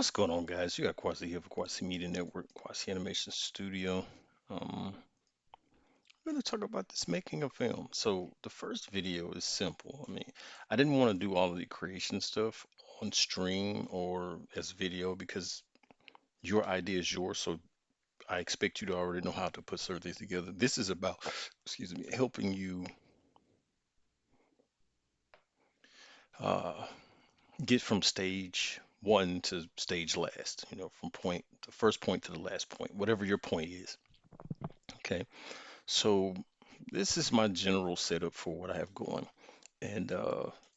What's going on, guys? You got Quasi here for Quasi Media Network, Quasi Animation Studio. I'm going to talk about this making of film. So the first video is simple. I mean, I didn't want to do all of the creation stuff on stream or as video because your idea is yours. So I expect you to already know how to put certain things together. This is about, excuse me, helping you uh, get from stage one to stage last. From the first point to the last point, whatever your point is. Okay. So this is my general setup for what I have going. And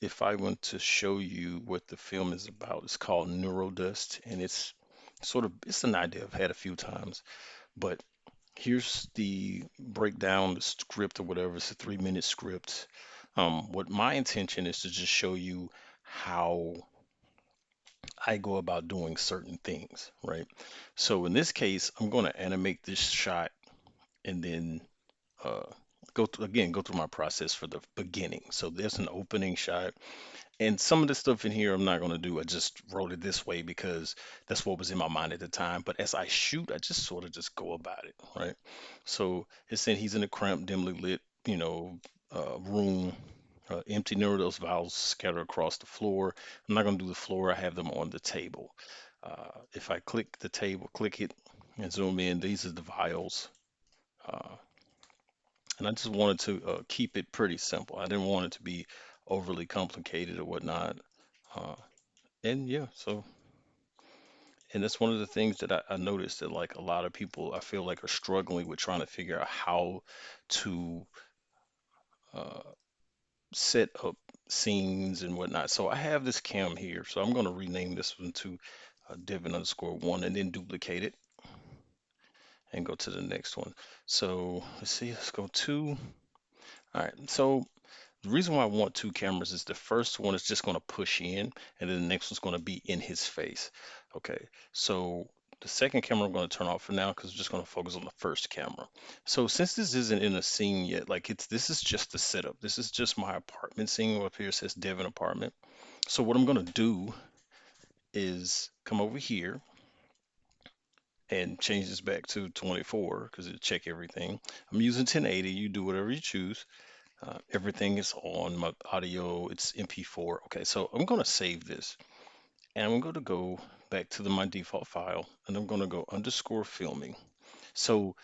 if I want to show you what the film is about, it's called NeuroDust, and it's an idea I've had a few times. But here's the breakdown, the script or whatever. It's a 3-minute script. What my intention is to just show you how I go about doing certain things, right? So in this case, I'm going to animate this shot and then uh, go through my process for the beginning. So there's an opening shot, and some of the stuff in here I'm not going to do. I just wrote it this way because that's what was in my mind at the time. But as I shoot, I just sort of just go about it, right? So it's saying he's in a cramped, dimly lit, room. Empty NeuroDust vials scattered across the floor. I'm not going to do the floor. I have them on the table. If I click the table, click it, and zoom in, these are the vials. Uh, and I just wanted to keep it pretty simple. I didn't want it to be overly complicated or whatnot. Uh, and yeah, and that's one of the things that I noticed that like a lot of people I feel like are struggling with trying to figure out how to uh, set up scenes and whatnot. So I have this cam here, so I'm going to rename this one to Devin_1 and then duplicate it and go to the next one. So let's see, let's go two. All right, so the reason why I want two cameras is the first one is just going to push in, and then the next one's going to be in his face. Okay, so the second camera I'm going to turn off for now because I'm just going to focus on the first camera. So since this isn't in a scene yet, like this is just the setup. This is just my apartment scene up here. It says Devon apartment. So what I'm going to do is come over here and change this back to 24 because it'll check everything. I'm using 1080. You do whatever you choose. Everything is on my audio. It's MP4. Okay, so I'm going to save this and I'm going to go back to my default file and I'm going to go underscore filming. So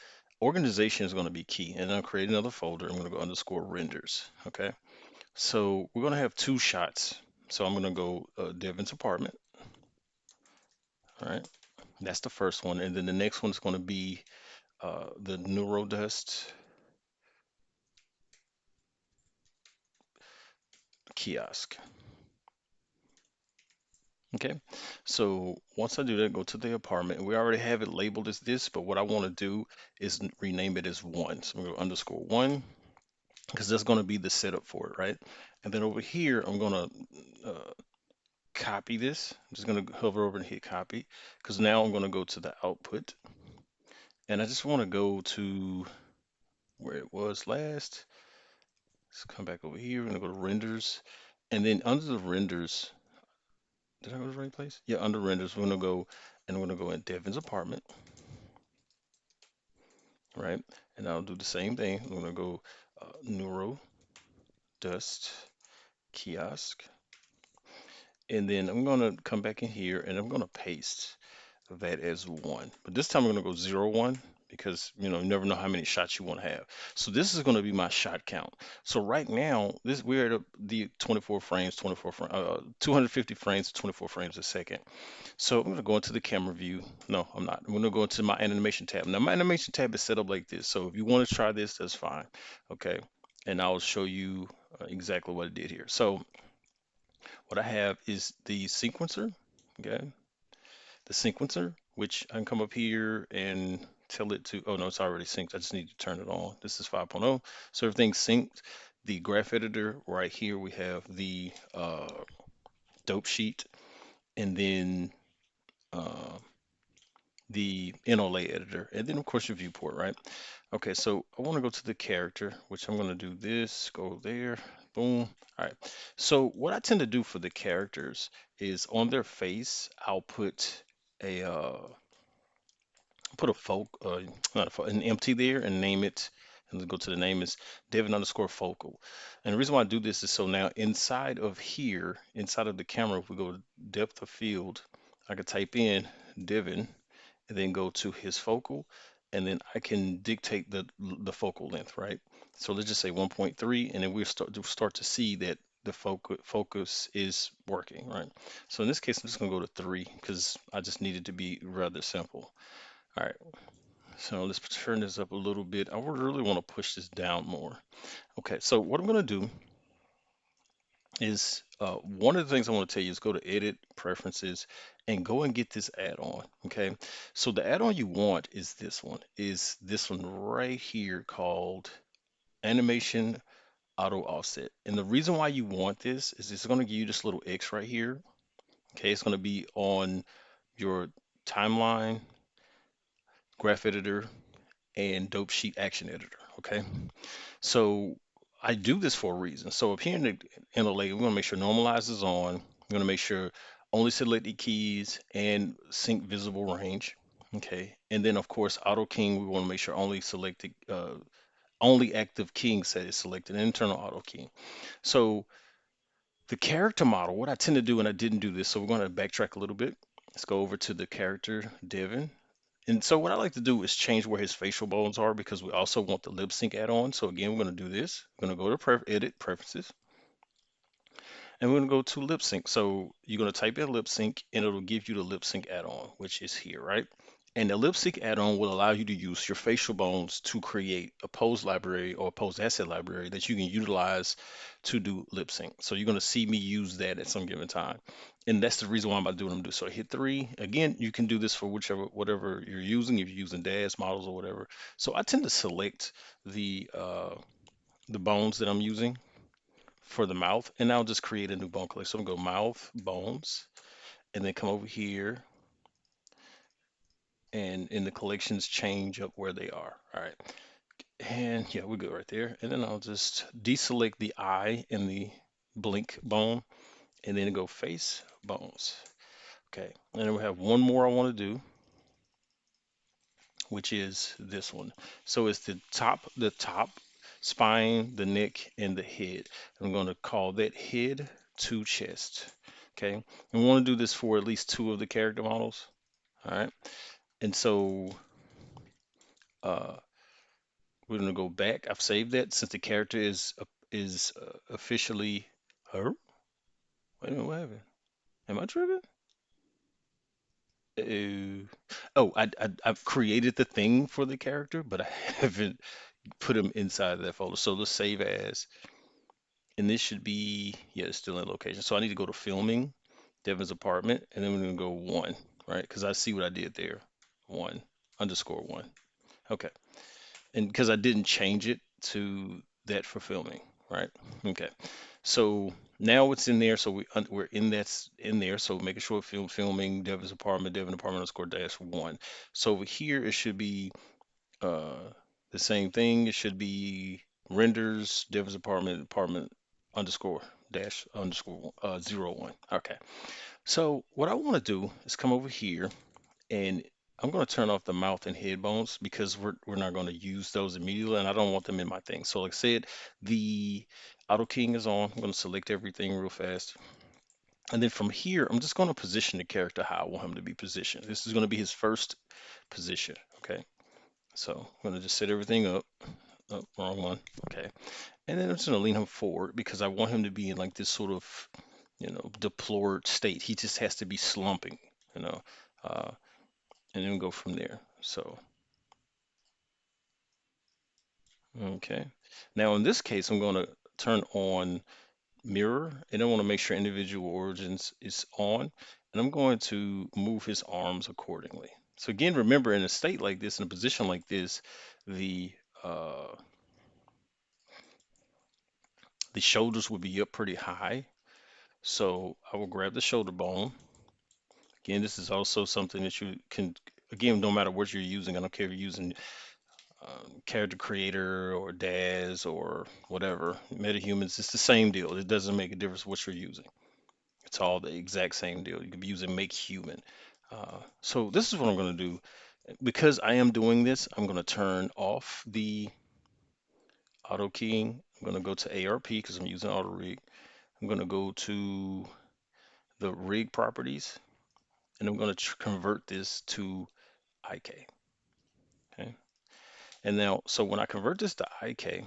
organization is going to be key, and I'll create another folder. I'm going to go underscore renders. Okay, so we're going to have two shots. So I'm going to go Devon's apartment. All right, that's the first one, and then the next one is going to be the NeuroDust kiosk. Okay, so once I do that, go to the apartment. We already have it labeled as this, but what I want to do is rename it as one. So I'm going to underscore one because that's going to be the setup for it, right? And then over here, I'm going to copy this. I'm just going to hover over and hit copy because now I'm going to go to the output and I just want to go to where it was last. Let's come back over here. We're going to go to renders, and then under the renders, did I go to the right place? Yeah, under renders, we're going to go and we're going to go in Devin's apartment, right? And I'll do the same thing. I'm going to go Neuro Dust Kiosk, and then I'm going to come back in here and I'm going to paste that as one. But this time I'm going to go 0, 1 because you never know how many shots you want to have. So this is going to be my shot count. So right now, we're at the 24 frames, 250 frames, 24 frames a second. So I'm going to go into the camera view. No, I'm not. I'm going to go into my animation tab. Now my animation tab is set up like this. So if you want to try this, that's fine. Okay. And I'll show you exactly what I did here. So what I have is the sequencer. Okay. The sequencer, which I can come up here and tell it to, oh no, it's already synced. I just need to turn it on. This is 5.0. So everything's synced. The graph editor right here, we have the dope sheet and then uh, the NLA editor, and then of course your viewport, right? Okay, so I want to go to the character, which I'm going to do this, go there, boom. All right. So what I tend to do for the characters is on their face, I'll put a put a not a an empty there and name it, and let's go to the name is Devin underscore focal. And the reason why I do this is so now inside of here, inside of the camera, if we go to depth of field, I could type in Devin and then go to his focal, and then I can dictate the focal length, right? So let's just say 1.3, and then we start to see that the focus is working, right? So in this case, I'm just gonna go to 3 because I just need it to be rather simple. All right, so let's turn this up a little bit. I would really want to push this down more. Okay, so what I'm gonna do is one of the things I want to tell you is go to Edit, Preferences, and go and get this add-on. Okay, so the add-on you want is this one right here called Animation Auto Offset. And the reason why you want this is it's going to give you this little X right here. Okay, it's going to be on your timeline, graph editor, and dope sheet action editor. Okay, so I do this for a reason. So up here in the layer, we want to make sure normalize is on. We're going to make sure only selected keys and sync visible range. Okay, and then of course auto king, we want to make sure only active king set is selected, internal auto king. So the character model, what I tend to do, and I didn't do this, so we're going to backtrack a little bit. Let's go over to the character Devin. And so what I like to do is change where his facial bones are because we also want the lip sync add-on. So again, we're going to do this. We're going to go to Edit Preferences, and we're going to go to lip sync. So you're going to type in lip sync, and it'll give you the lip sync add-on, which is here, right? And the lip sync add-on will allow you to use your facial bones to create a pose library or a pose asset library that you can utilize to do lip sync. So you're going to see me use that at some given time. And that's the reason why I'm about to do what I'm doing. So I hit 3. Again, you can do this for whatever you're using, if you're using DAS models or whatever. So I tend to select the bones that I'm using for the mouth, and I'll just create a new bone collection. So I'm gonna go mouth, bones, and then come over here and in the collections change up where they are. All right. And yeah, we're good right there. And then I'll just deselect the eye and the blink bone and then go face bones. Okay. And then we have one more I want to do, which is this one. So it's the top spine, the neck, and the head. I'm going to call that head to chest. Okay. And we want to do this for at least 2 of the character models. All right. And so we're going to go back. I've saved that since the character is officially her. Wait a minute, what happened? Am I tripping? Uh, oh, I've created the thing for the character, but I haven't put him inside of that folder. So let's save as, and this should be, yeah, it's still in location. So I need to go to filming, Devin's apartment, and then we're gonna go 1, right? Because I see what I did there. 1 underscore 1. Okay. And because I didn't change it to that for filming, right? Okay. So now it's in there. So we're in that's in there. So making sure filming Devin apartment underscore dash 1. So over here it should be uh the same thing. It should be renders Devin's apartment underscore dash underscore 01. Okay. So what I want to do is come over here and I'm going to turn off the mouth and head bones because we're not going to use those immediately, and I don't want them in my thing. So like I said, the auto keying is on. I'm going to select everything real fast. And then from here, I'm just going to position the character how I want him to be positioned. This is going to be his first position. Okay. So I'm going to just set everything up. Oh, wrong one. Okay. And then I'm just going to lean him forward because I want him to be in like this sort of, deplored state. He just has to be slumping, you know. Uh, and then go from there. So, okay. Now in this case, I'm going to turn on mirror and I want to make sure individual origins is on. And I'm going to move his arms accordingly. So again, remember in a state like this, in a position like this, the uh, the shoulders will be up pretty high. So I will grab the shoulder bone. Again, this is also something that you can, again, no matter what you're using, I don't care if you're using character creator or DAS or whatever, MetaHumans, it's the same deal. It doesn't make a difference what you're using. It's all the exact same deal. You could be using Make Human. So this is what I'm going to do. Because I am doing this, I'm going to turn off the auto keying. I'm going to go to ARP because I'm using auto rig. I'm going to go to the rig properties and I'm going to convert this to IK. Okay. And now, so when I convert this to IK,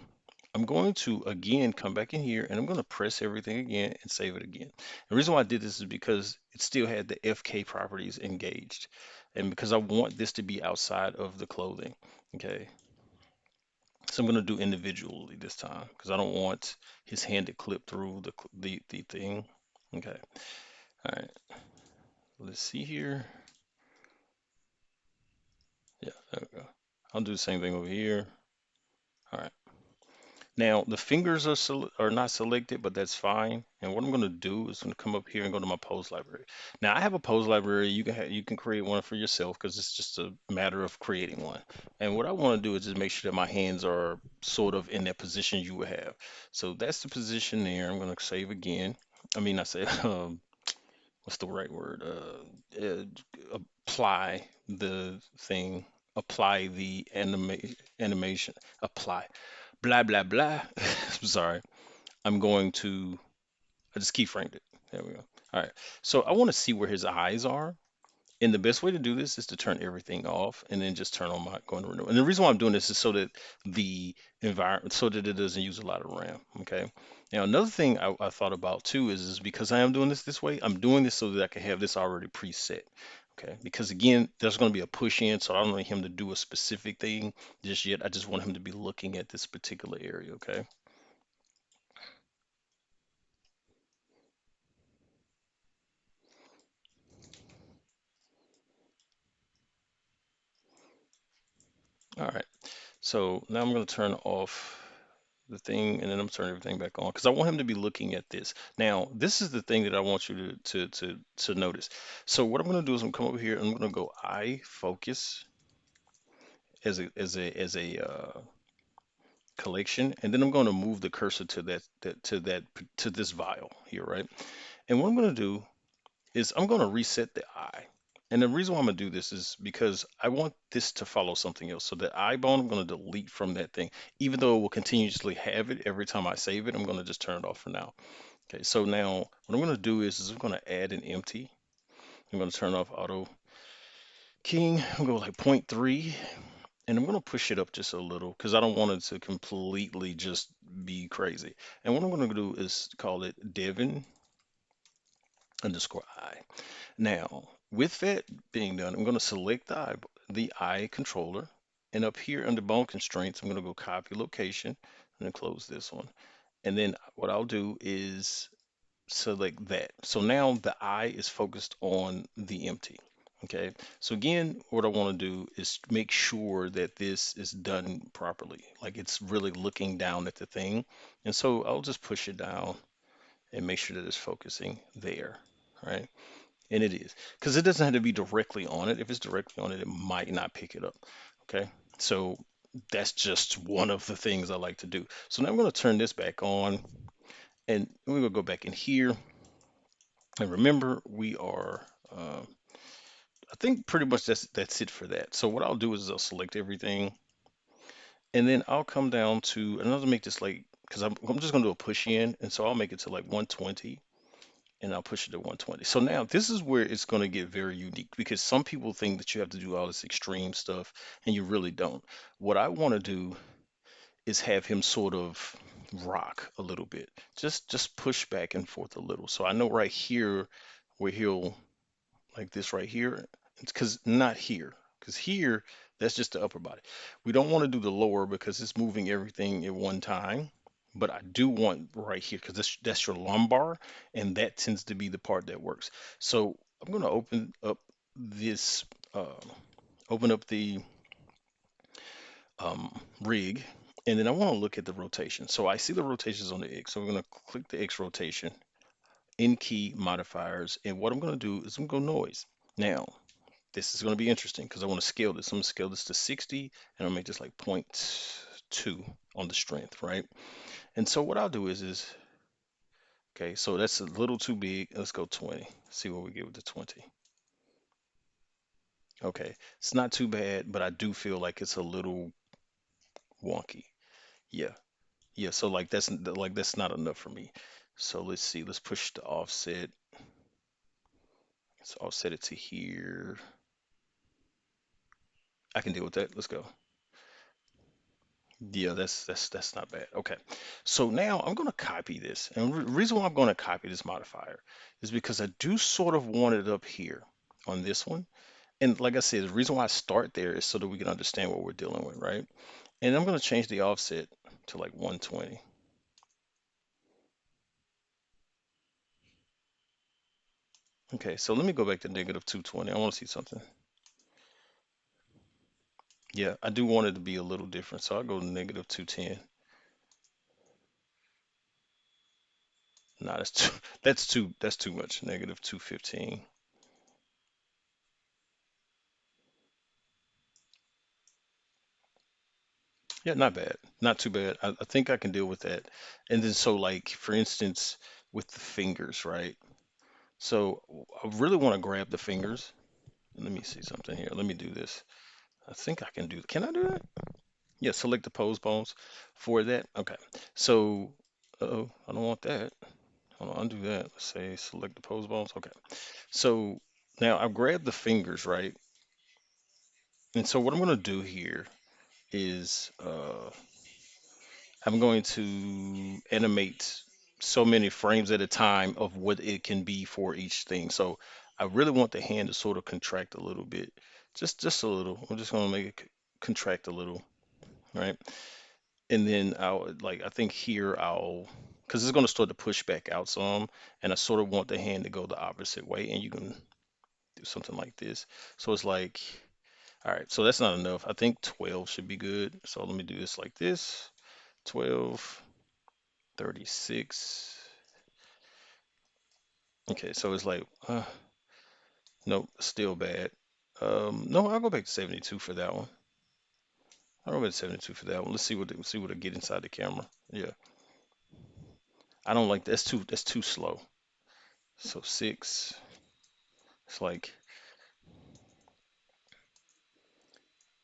I'm going to again come back in here and I'm going to press everything again and save it again. The reason why I did this is because it still had the FK properties engaged and because I want this to be outside of the clothing. Okay. So I'm going to do individually this time because I don't want his hand to clip through the thing. Okay. All right. Let's see here. Yeah, there we go. I'll do the same thing over here. All right. Now the fingers are not selected, but that's fine. And what I'm going to do is going to come up here and go to my pose library. Now I have a pose library. You can create one for yourself because it's just a matter of creating one. And what I want to do is just make sure that my hands are sort of in that position you would have. So that's the position there. I'm going to save again. I mean, I said, what's the right word? Apply the thing. Apply the animation. Apply blah blah blah. I'm sorry. I'm going to I just keyframed it. There we go. All right. So I want to see where his eyes are. And the best way to do this is to turn everything off and then just turn on my going to renew. And the reason why I'm doing this is so that the environment, so that it doesn't use a lot of RAM. Okay. Now another thing I thought about too is because I am doing this way, I'm doing this so that I can have this already preset. Okay. Because again, there's going to be a push in, so I don't want him to do a specific thing just yet. I just want him to be looking at this particular area. Okay. All right. So now I'm going to turn off the thing and then I'm turning everything back on because I want him to be looking at this. Now, this is the thing that I want you to notice. So what I'm going to do is I'm come over here and I'm going to go eye focus as a collection, and then I'm going to move the cursor to this vial here, right? And what I'm going to do is I'm going to reset the eye. And the reason why I'm going to do this is because I want this to follow something else. So the eye bone, I'm going to delete from that thing. Even though it will continuously have it every time I save it, I'm going to just turn it off for now. Okay, so now what I'm going to do is I'm going to add an empty. I'm going to turn off auto keying. I'm going to go like 0.3. And I'm going to push it up just a little because I don't want it to completely just be crazy. And what I'm going to do is call it Devin underscore I. Now, with that being done, I'm going to select the eye controller. And up here under bone constraints, I'm going to go copy location and then close this one. And then what I'll do is select that. So now the eye is focused on the empty. Okay. So again, what I want to do is make sure that this is done properly. Like it's really looking down at the thing. And so I'll just push it down and make sure that it's focusing there. Right. And it is, because it doesn't have to be directly on it. If it's directly on it, it might not pick it up. Okay. So that's just one of the things I like to do. So now I'm going to turn this back on and we're going to go back in here. And remember, we are, I think pretty much that's it for that. So what I'll do is I'll select everything and then I'll come down to, and I'll make this like, because I'm just going to do a push in. And so I'll make it to like 120 and I'll push it to 120. So now this is where it's going to get very unique because some people think that you have to do all this extreme stuff and you really don't. What I want to do is have him sort of rock a little bit. Just push back and forth a little. So I know right here where he'll like this right here. It's because not here, because here that's just the upper body. We don't want to do the lower because it's moving everything at one time. But I do want right here because that's your lumbar, and that tends to be the part that works. So I'm going to this, uh, open up the rig, and then I want to look at the rotation. So I see the rotations on the X. So we're going to click the X rotation, in key modifiers, and what I'm going to do is I'm going to go noise. Now, this is going to be interesting because I want to scale this. I'm going to scale this to 60 and I'll make this like zero point 0.2 on the strength, right? And so what I'll do is okay, so that's a little too big. Let's go 20. See what we get with the 20. Okay, it's not too bad, but I do feel like it's a little wonky. Yeah, yeah. So like that's not enough for me. So let's see. Let's push the offset. Let's offset it to here. I can deal with that. Let's go. Yeah, that's not bad. Okay. So now I'm going to copy this. And the reason why I'm going to copy this modifier is because I do sort of want it up here on this one. And like I said, the reason why I start there is so that we can understand what we're dealing with, right? And I'm going to change the offset to like 120. Okay, so let me go back to negative 220. I want to see something. Yeah, I do want it to be a little different. So I'll go to negative 210. Nah, that's too that's too much. Negative 215. Yeah, not bad. Not too bad. I think I can deal with that. And then so like for instance with the fingers, right? So I really want to grab the fingers. Let me see something here. Let me do this. I think I can do. Can I do that? Yeah, select the pose bones for that. Okay. So, uh-oh, I don't want that. Hold on, undo that. Let's say select the pose bones. Okay. So now I've grabbed the fingers, right? And so what I'm going to do here is I'm going to animate so many frames at a time of what it can be for each thing. So I really want the hand to sort of contract a little bit, just a little. I'm just going to make it contract a little, right? And then I'll like I think here I'll because it's going to start to push back out some, and I sort of want the hand to go the opposite way, and you can do something like this. So it's like, all right, so that's not enough. I think 12 should be good. So let me do this like this. 12, 36. Okay, so it's like, nope, still bad. No, I'll go back to 72 for that one. I'll go back to 72 for that one. Let's see what I get inside the camera. Yeah, I don't like that's too slow. So 6. It's like,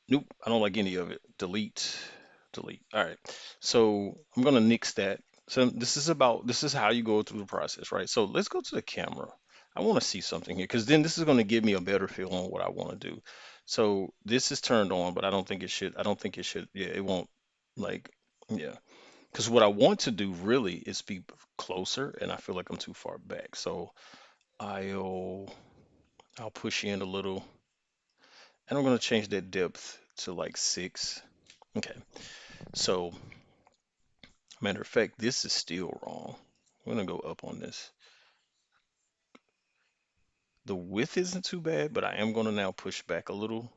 nope, I don't like any of it. Delete, delete. All right. So I'm gonna nix that. So this is how you go through the process, right? So let's go to the camera. I want to see something here because then this is going to give me a better feel on what I want to do. So this is turned on, but I don't think it should. I don't think it should. Yeah, it won't. Like, yeah, because what I want to do really is be closer, and I feel like I'm too far back. So I'll I'll push in a little, and I'm going to change that depth to like 6. Okay. So matter of fact, this is still wrong. I'm gonna go up on this. The width isn't too bad, but I am gonna now push back a little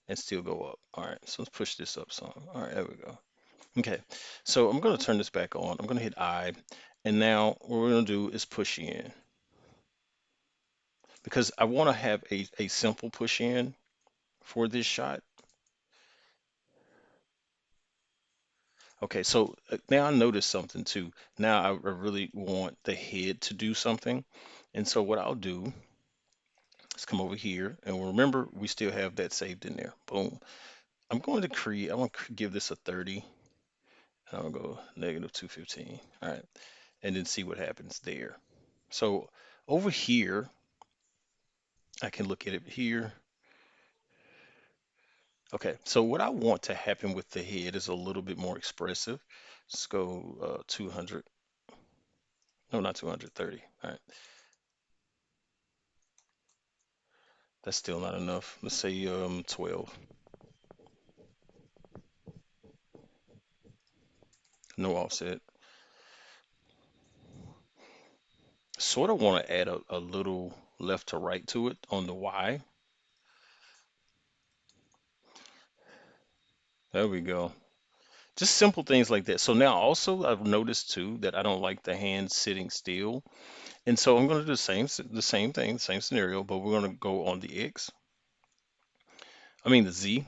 and still go up. All right, so let's push this up some. All right, there we go. Okay, so I'm gonna turn this back on. I'm gonna hit I, and now what we're gonna do is push in because I want to have a simple push in for this shot. Okay, so now I notice something too. Now I really want the head to do something, and so what I'll do. Let's come over here and remember we still have that saved in there. Boom. I want to give this a 30 and I'll go negative 215. All right. And then see what happens there. So over here, I can look at it here. Okay. So what I want to happen with the head is a little bit more expressive. Let's go 200. No, not 230. All right. That's still not enough. Let's say 12. No offset. Sort of want to add a little left to right to it on the Y. There we go. Just simple things like that. So now also I've noticed too that I don't like the hand sitting still. And so I'm going to do the same thing, same scenario, but we're going to go on the X. I mean the Z,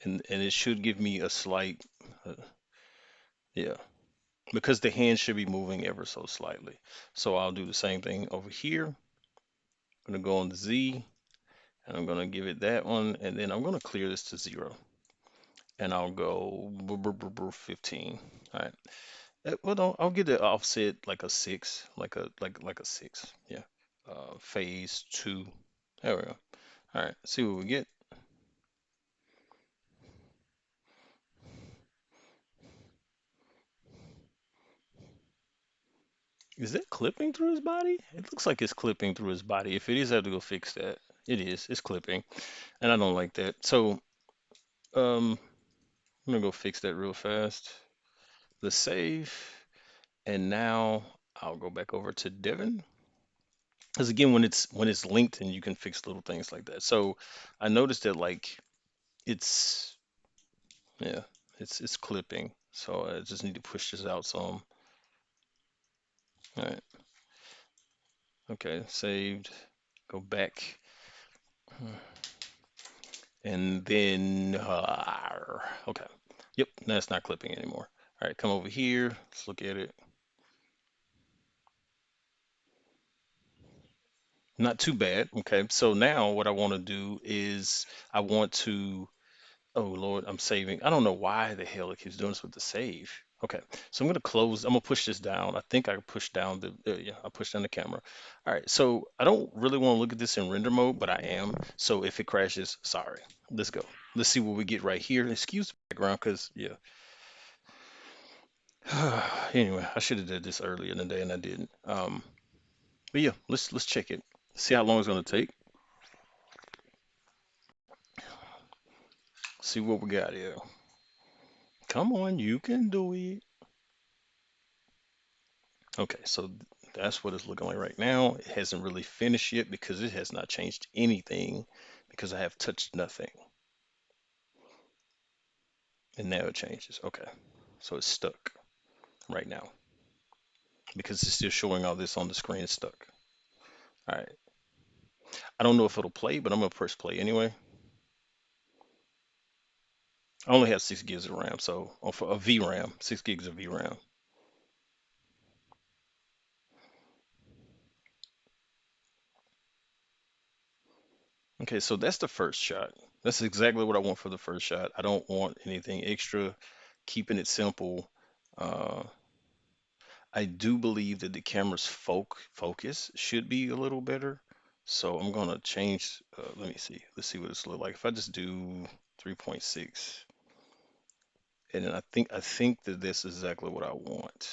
and it should give me a slight, uh, yeah, because the hand should be moving ever so slightly. So I'll do the same thing over here. I'm going to go on the Z, and I'm gonna give it that one, and then I'm gonna clear this to 0, and I'll go 15. All right. Well, no, I'll get the offset like a 6, like a 6. Yeah. Phase 2. There we go. All right. See what we get. Is that clipping through his body? It looks like it's clipping through his body. If it is, I have to go fix that. It is. It's clipping, and I don't like that. So, um, I'm gonna go fix that real fast. The save, and now I'll go back over to Devin. Because again, when it's linked, and you can fix little things like that. So, I noticed that like it's yeah, it's clipping. So I just need to push this out some. All right. Okay. Saved. Go back. And then, okay. Yep, that's not clipping anymore. All right, come over here. Let's look at it. Not too bad. Okay, so now what I want to do is I want to, oh Lord, I'm saving. I don't know why the hell it keeps doing this with the save. Okay, so I'm gonna close. I'm gonna push this down. I think I pushed down the, yeah, I pushed down the camera. All right, so I don't really want to look at this in render mode, but I am. So if it crashes, sorry. Let's go. Let's see what we get right here. Excuse the background, cause yeah. Anyway, I should have did this earlier in the day and I didn't. But yeah, let's check it. See how long it's gonna take. See what we got here. Come on, you can do it. Okay, so that's what it's looking like right now. It hasn't really finished yet because it has not changed anything because I have touched nothing. And now it changes. Okay, so it's stuck right now because it's still showing all this on the screen. It's stuck. All right. I don't know if it'll play, but I'm gonna press play anyway. I only have 6 gigs of RAM, so or for a VRAM, 6 gigs of VRAM. Okay, so that's the first shot. That's exactly what I want for the first shot. I don't want anything extra, keeping it simple. Uh, I do believe that the camera's focus should be a little better. So I'm gonna change, let me see. Let's see what it's look like. If I just do 3.6, and then I think that this is exactly what I want.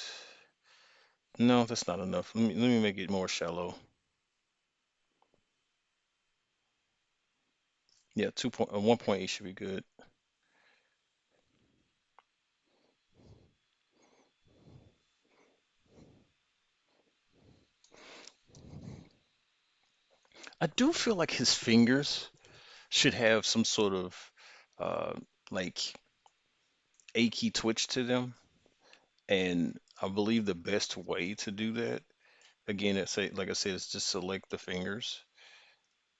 No, that's not enough. Let me make it more shallow. Yeah, 1.8 should be good. I do feel like his fingers should have some sort of uh, like achy twitch to them. And I believe the best way to do that, again, like I said, is just select the fingers.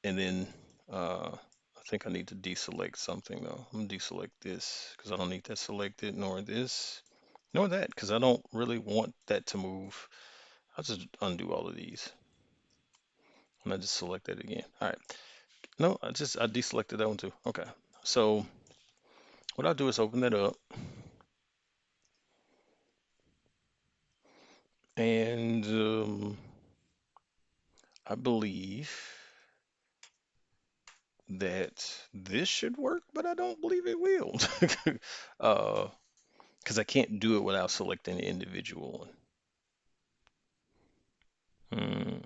And then I think I need to deselect something though. I'm gonna deselect this because I don't need that selected, nor this, nor that, because I don't really want that to move. I'll just undo all of these. And I just select that again. All right. No, I deselected that one too. Okay. So what I'll do is open that up. And I believe that this should work, but I don't believe it will. uh, because I can't do it without selecting the individual one. Hmm.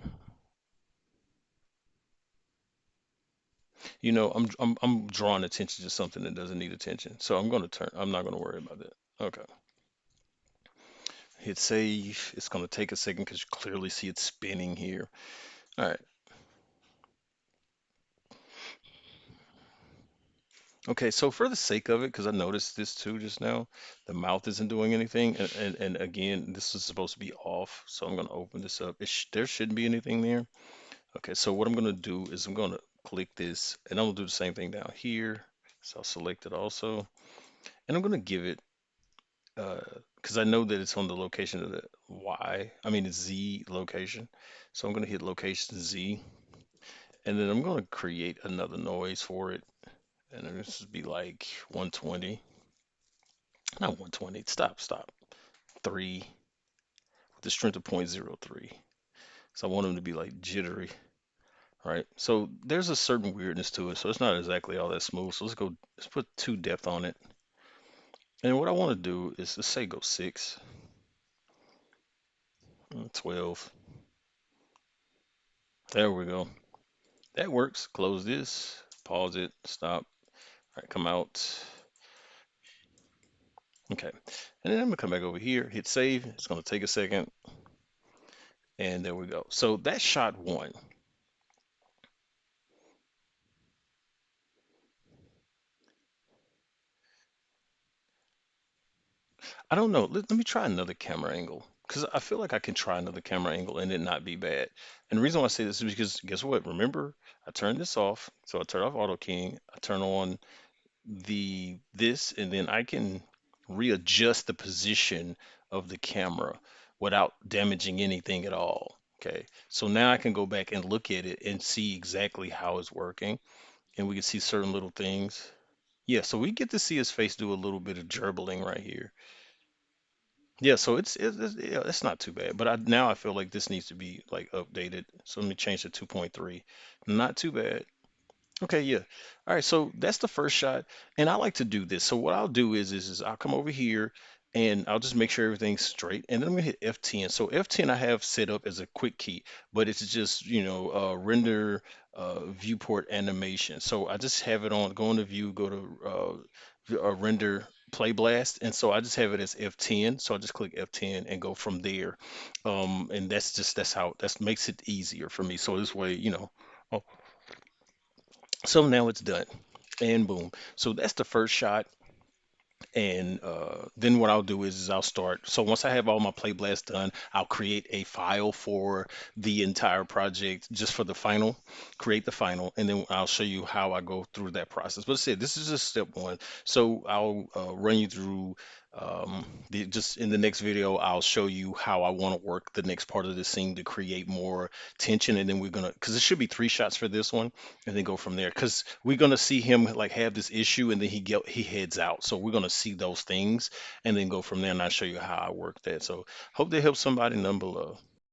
I'm drawing attention to something that doesn't need attention, so I'm gonna turn. I'm not gonna worry about that. Okay. Hit save. It's gonna take a second because you clearly see it spinning here. All right. Okay, so for the sake of it, because I noticed this too just now, the mouth isn't doing anything, and again, this is supposed to be off, so I'm gonna open this up. There shouldn't be anything there. Okay, so what I'm gonna do is I'm gonna click this, and I'm gonna do the same thing down here. So I'll select it also, and I'm gonna give it, because I know that it's on the location of the Y, I mean the Z location. So I'm gonna hit location Z, And then I'm going to create another noise for it. And then this would be like 120. Not 120. Stop, stop. 3 with the strength of 0.03. So I want them to be like jittery, right? So there's a certain weirdness to it. So it's not exactly all that smooth. So let's put 2 depth on it. And what I want to do is let's say go 6, 12. There we go. That works. Close this, pause it, stop. All right, come out. Okay. And then I'm gonna come back over here, hit save. It's gonna take a second. And there we go. So that's shot one. I don't know. Let me try another camera angle because I feel like I can try another camera angle and it not be bad. And the reason why I say this is because guess what? Remember, I turned this off. So I turn off auto keying. I turn on the this, and then I can readjust the position of the camera without damaging anything at all. Okay. So now I can go back and look at it and see exactly how it's working. And we can see certain little things. Yeah, so we get to see his face do a little bit of gerbling right here. Yeah, so yeah, it's not too bad. But now I feel like this needs to be like updated. So let me change to 2.3. Not too bad. Okay, yeah. All right, so that's the first shot, and I like to do this. So what I'll do is I'll come over here and I'll just make sure everything's straight, and then I'm gonna hit F10. So F10 I have set up as a quick key, but it's just render viewport animation. So I just have it on. Go into view, go to render play blast, and so I just have it as F10. So I just click F10 and go from there, and that's how that makes it easier for me. So this way, Oh, so now it's done. And boom. So that's the first shot. And then what I'll do is I'll start. So once I have all my play blasts done, I'll create a file for the entire project just for the final, create the final, and then I'll show you how I go through that process. But say this is just step one. So I'll run you through just in the next video, I'll show you how I want to work the next part of the scene to create more tension. And then we're gonna, because it should be 3 shots for this one, and then go from there because we're gonna see him like have this issue and then he heads out, so we're gonna see those things and then go from there, and I'll show you how I work that. So hope that helps somebody. None below.